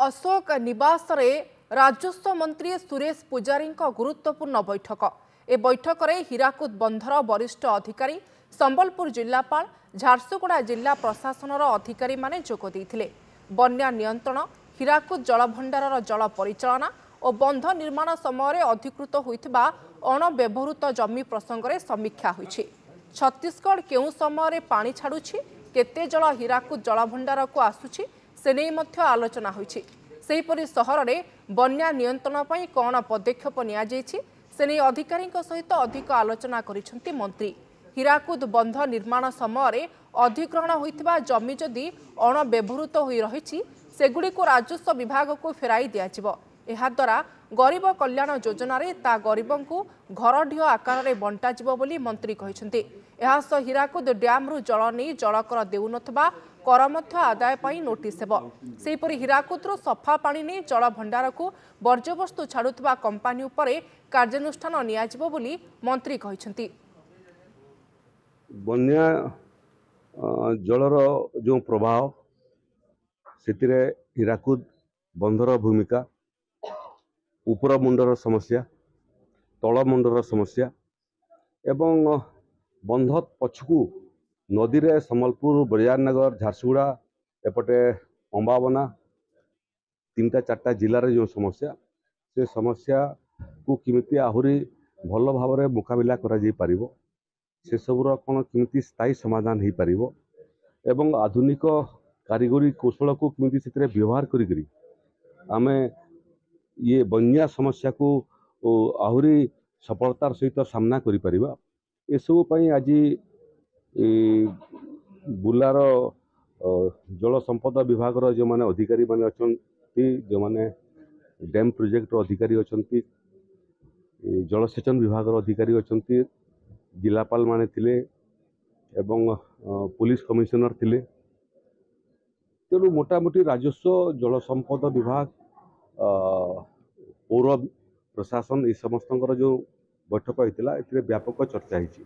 अशोक निवास रे राजस्व मंत्री सुरेश पुजारी गुरुत्वपूर्ण बैठक। ए बैठक में हीराकुद बंधर वरिष्ठ अधिकारी, संबलपुर जिलापाल, झारसुगुड़ा जिला प्रशासन अधिकारी माने जोग देइथिले। बन्या नियंत्रण, हीराकुद जलभंडार जल परिचालना और बंध निर्माण समय अधिकृत होइथिबा अणव्यवहृत जमी प्रसंग में समीक्षा होइछि। छत्तीसगढ़ केउं समय पानी छाड़ुछि, केते जल हीराकुद जलभंडार को आसुछि से नहीं मध्य आलोचना होइछि। सेहीपरि सहर में बन्या नियंत्रण पई कौन पदक्षेप निया जाइछि से नहीं अधिकारी सहित अधिक आलोचना करिसेंति मंत्री। हीराकुद बंध निर्माण समय अधिग्रहण होइतिबा जमी जदि अणव्यवहृत होई रहिछि सेगुड़िक राजस्व विभाग को फेराई दियाजिबो। एहा द्वारा गरीब कल्याण योजना रे ता गरीबों को घर ढिओ आकार में बंटाजिबो बोली मंत्री कहिसेंति। एहा सह हीराकुद डैम रु जल नहीं जलकर देउनथबा कर मध्य आदाय पई नोटिस हेबो। सेहीपरि हीराकुद सफा पानी नहीं जल भंडार को वर्ज्यवस्तु छाड़ुथबा कंपानी उपरे कार्यानुष्ठान नियाजिबो बोली मंत्री कहिसेंति। बन्या जलर जो प्रभाव सेतिरे हीराकुद बंधर भूमिका, ऊपर मुंडर समस्या, तल मुंडर समस्या एवं बंध पछकू नदी रे संबलपुर, बरियारनगर, झारसुगुड़ा एपटे अंबाबना 3टा 4टा जिलार जो समस्या से समस्या को किमिति आहुरी भल भाव में मुकाबिला करा जाई परिबो, से सबुर कौन किमिति स्थायी समाधान हो पारिबो एवं आधुनिक कारीगरी कौशल को किमिति सेतिरे व्यवहार करी आमे ये बन्या समस्या को आहुरी सफलतार सहित सामना करि परिबा। ए सब पई आज बुलार जल संपद विभाग जो माने अधिकारी माने अछंती, जो माने डैम प्रोजेक्ट अधिकारी अछंती, जलसेचन विभाग अधिकारी अछंती, जिलापाल माने थिले एवं पुलिस कमिश्नर थिले। तेणु मोटामोटी राजस्व, जल संपद विभाग, पौर प्रशासन, ये समस्त जो बैठक होता है व्यापक चर्चा होती।